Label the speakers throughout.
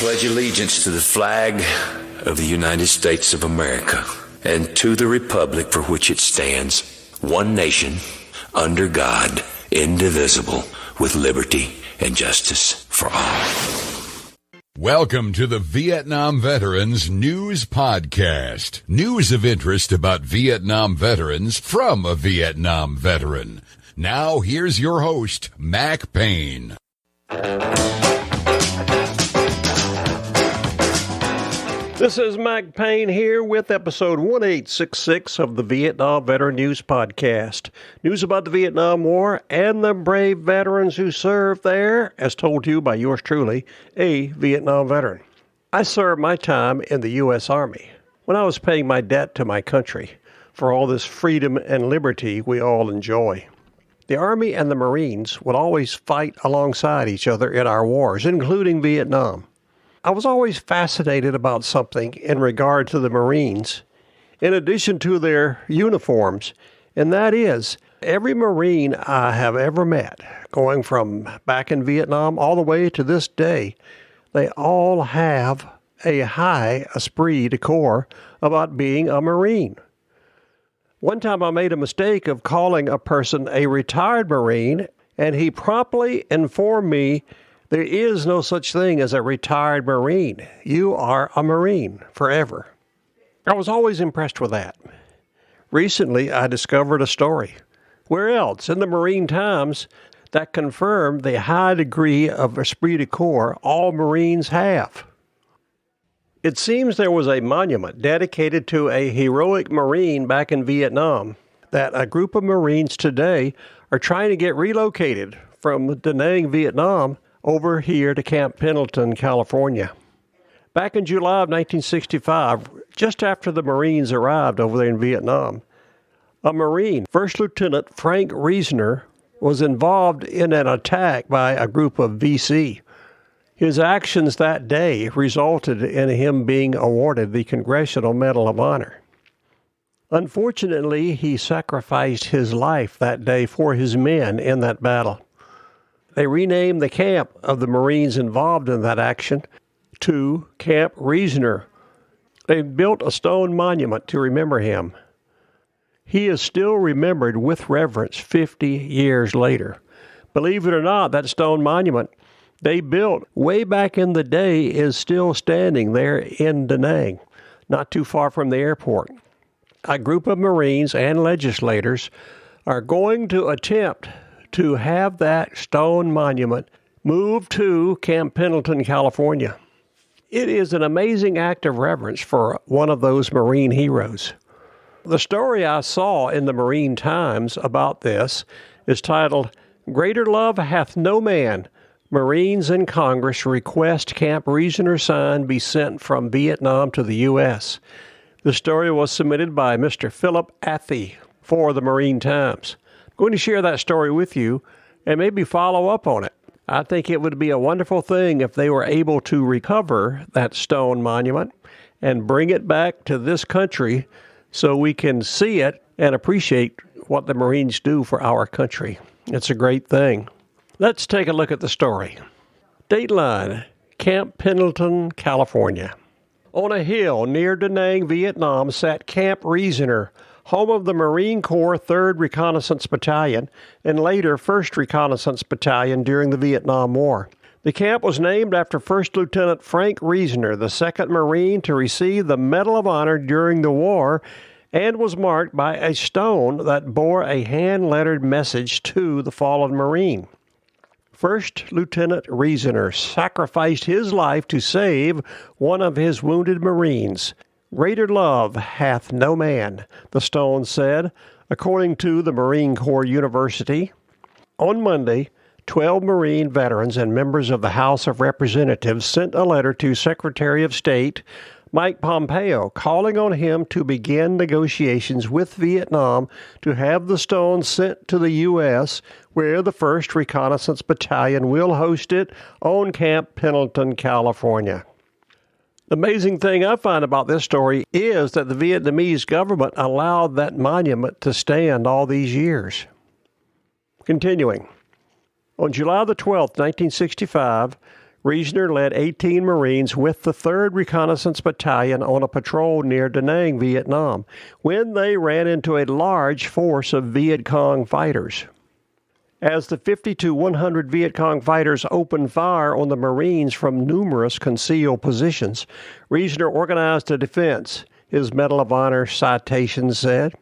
Speaker 1: pledge allegiance to the flag of the United States of America and to the republic for which it stands, one nation, under God, indivisible, with liberty and justice for all.
Speaker 2: Welcome to the Vietnam Veterans News Podcast. News of interest about Vietnam veterans from a Vietnam veteran. Now, here's your host, Mac Payne.
Speaker 3: This is Mac Payne here with episode 1866 of the Vietnam Veteran News Podcast. News about the Vietnam War and the brave veterans who served there, as told to you by yours truly, a Vietnam veteran. I served my time in the U.S. Army when I was paying my debt to my country for all this freedom and liberty we all enjoy. The Army and the Marines would always fight alongside each other in our wars, including Vietnam. I was always fascinated about something in regard to the Marines, in addition to their uniforms, and that is, every Marine I have ever met, going from back in Vietnam all the way to this day, they all have a high esprit de corps about being a Marine. One time I made a mistake of calling a person a retired Marine, and he promptly informed me there is no such thing as a retired Marine. You are a Marine forever. I was always impressed with that. Recently, I discovered a story. Where else? In the Marine Times, that confirmed the high degree of esprit de corps all Marines have. It seems there was a monument dedicated to a heroic Marine back in Vietnam that a group of Marines today are trying to get relocated from Da Nang, Vietnam, over here to Camp Pendleton, California. Back in July of 1965, just after the Marines arrived over there in Vietnam, a Marine, First Lieutenant Frank Reasoner, was involved in an attack by a group of VC. His actions that day resulted in him being awarded the Congressional Medal of Honor. Unfortunately, he sacrificed his life that day for his men in that battle. They renamed the camp of the Marines involved in that action to Camp Reasoner. They built a stone monument to remember him. He is still remembered with reverence 50 years later. Believe it or not, that stone monument they built way back in the day is still standing there in Da Nang, not too far from the airport. A group of Marines and legislators are going to attempt to have that stone monument moved to Camp Pendleton, California. It is an amazing act of reverence for one of those Marine heroes. The story I saw in the Marine Times about this is titled, "Greater Love Hath No Man. Marines and Congress Request Camp Reasoner Sign Be Sent from Vietnam to the U.S." The story was submitted by Mr. Philip Athey for the Marine Times. I'm going to share that story with you and maybe follow up on it. I think it would be a wonderful thing if they were able to recover that stone monument and bring it back to this country so we can see it and appreciate what the Marines do for our country. It's a great thing. Let's take a look at the story. Dateline, Camp Pendleton, California. On a hill near Da Nang, Vietnam, sat Camp Reasoner, home of the Marine Corps 3rd Reconnaissance Battalion and later 1st Reconnaissance Battalion during the Vietnam War. The camp was named after First Lieutenant Frank Reasoner, the 2nd Marine to receive the Medal of Honor during the war, and was marked by a stone that bore a hand-lettered message to the fallen Marine. First Lieutenant Reasoner sacrificed his life to save one of his wounded Marines. "Greater love hath no man," the stone said, according to the Marine Corps University. On Monday, 12 Marine veterans and members of the House of Representatives sent a letter to Secretary of State Mike Pompeo calling on him to begin negotiations with Vietnam to have the stone sent to the U.S., where the 1st Reconnaissance Battalion will host it on Camp Pendleton, California. The amazing thing I find about this story is that the Vietnamese government allowed that monument to stand all these years. Continuing. On July the 12th, 1965, Reasoner led 18 Marines with the 3rd Reconnaissance Battalion on a patrol near Da Nang, Vietnam, when they ran into a large force of Viet Cong fighters. As the 50 to 100 Viet Cong fighters opened fire on the Marines from numerous concealed positions, Reasoner organized a defense, his Medal of Honor citation said.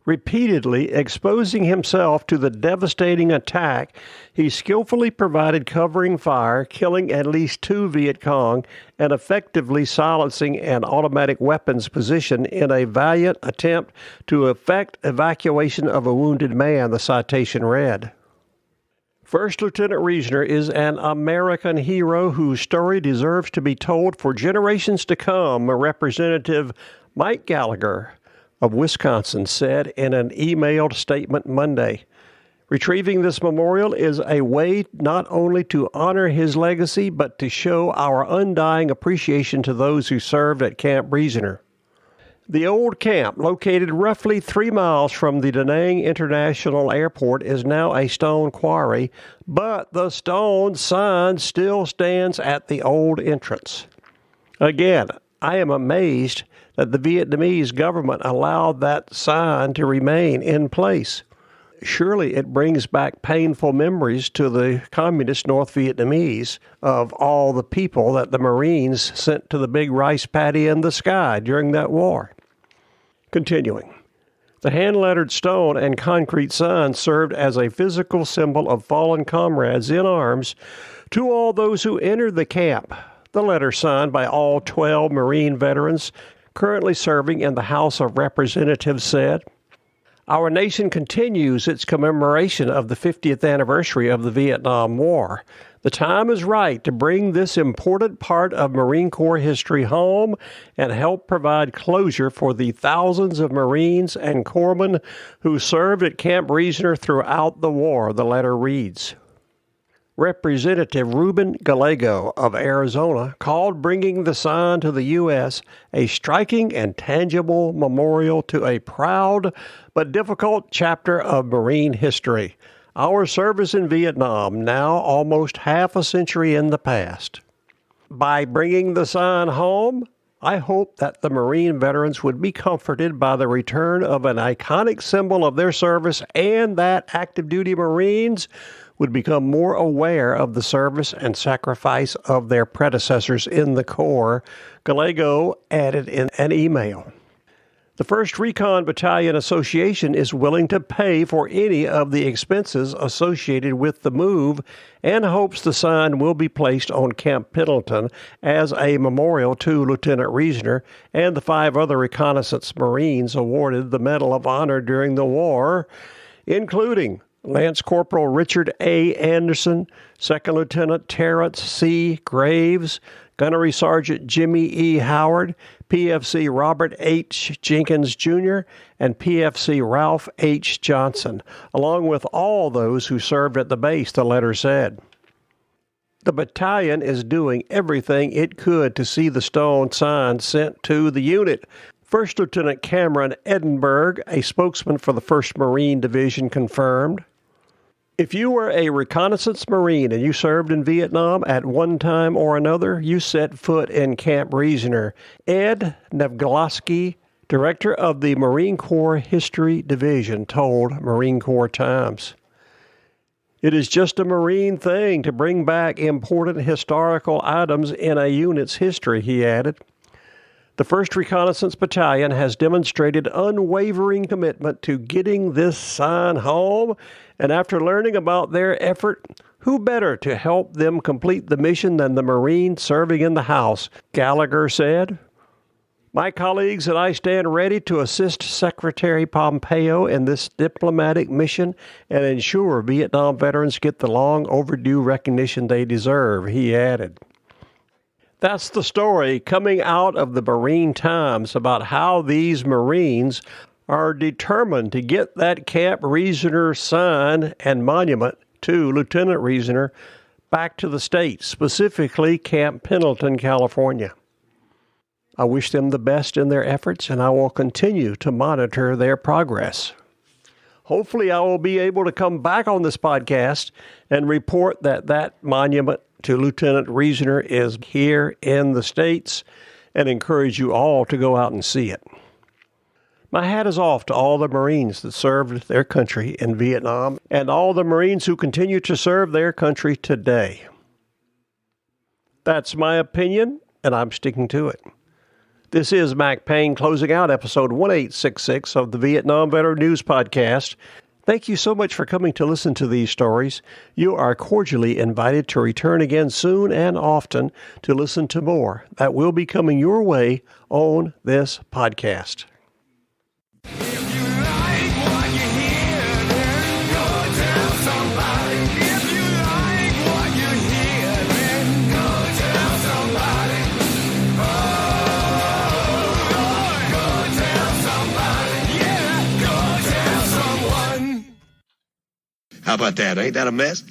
Speaker 3: Repeatedly exposing himself to the devastating attack, he skillfully provided covering fire, killing at least 2 Viet Cong and effectively silencing an automatic weapons position in a valiant attempt to effect evacuation of a wounded man, the citation read. First Lieutenant Reasoner is an American hero whose story deserves to be told for generations to come, Representative Mike Gallagher of Wisconsin said in an emailed statement Monday. Retrieving this memorial is a way not only to honor his legacy, but to show our undying appreciation to those who served at Camp Reasoner. The old camp, located roughly 3 miles from the Da Nang International Airport, is now a stone quarry, but the stone sign still stands at the old entrance. Again, I am amazed that the Vietnamese government allowed that sign to remain in place. Surely it brings back painful memories to the communist North Vietnamese of all the people that the Marines sent to the big rice paddy in the sky during that war. Continuing. The hand-lettered stone and concrete sign served as a physical symbol of fallen comrades in arms to all those who entered the camp. The letter signed by all 12 Marine veterans currently serving in the House of Representatives said, "Our nation continues its commemoration of the 50th anniversary of the Vietnam War. The time is right to bring this important part of Marine Corps history home and help provide closure for the thousands of Marines and corpsmen who served at Camp Reasoner throughout the war," the letter reads. Representative Ruben Gallego of Arizona called bringing the sign to the U.S. a striking and tangible memorial to a proud but difficult chapter of Marine history, our service in Vietnam, now almost half a century in the past. By bringing the sign home, I hope that the Marine veterans would be comforted by the return of an iconic symbol of their service and that active duty Marines would become more aware of the service and sacrifice of their predecessors in the Corps, Gallego added in an email. The 1st Recon Battalion Association is willing to pay for any of the expenses associated with the move and hopes the sign will be placed on Camp Pendleton as a memorial to Lieutenant Reasoner and the 5 other reconnaissance Marines awarded the Medal of Honor during the war, including Lance Corporal Richard A. Anderson, 2nd Lieutenant Terrence C. Graves, Gunnery Sergeant Jimmy E. Howard, PFC Robert H. Jenkins, Jr., and PFC Ralph H. Johnson, along with all those who served at the base, the letter said. The battalion is doing everything it could to see the stone sign sent to the unit. First Lieutenant Cameron Edinburgh, a spokesman for the 1st Marine Division, confirmed. If you were a reconnaissance Marine and you served in Vietnam at one time or another, you set foot in Camp Reasoner. Ed Nevglasky, director of the Marine Corps History Division, told Marine Corps Times. It is just a Marine thing to bring back important historical items in a unit's history, he added. The 1st Reconnaissance Battalion has demonstrated unwavering commitment to getting this sign home, and after learning about their effort, who better to help them complete the mission than the Marine serving in the House, Gallagher said. My colleagues and I stand ready to assist Secretary Pompeo in this diplomatic mission and ensure Vietnam veterans get the long overdue recognition they deserve, he added. That's the story coming out of the Marine Times about how these Marines are determined to get that Camp Reasoner sign and monument to Lieutenant Reasoner back to the state, specifically Camp Pendleton, California. I wish them the best in their efforts, and I will continue to monitor their progress. Hopefully I will be able to come back on this podcast and report that that monument to Lieutenant Reasoner is here in the States and encourage you all to go out and see it. My hat is off to all the Marines that served their country in Vietnam and all the Marines who continue to serve their country today. That's my opinion, and I'm sticking to it. This is Mac Payne closing out episode 1866 of the Vietnam Veteran News Podcast. Thank you so much for coming to listen to these stories. You are cordially invited to return again soon and often to listen to more that will be coming your way on this podcast.
Speaker 4: How about that? Ain't that a mess?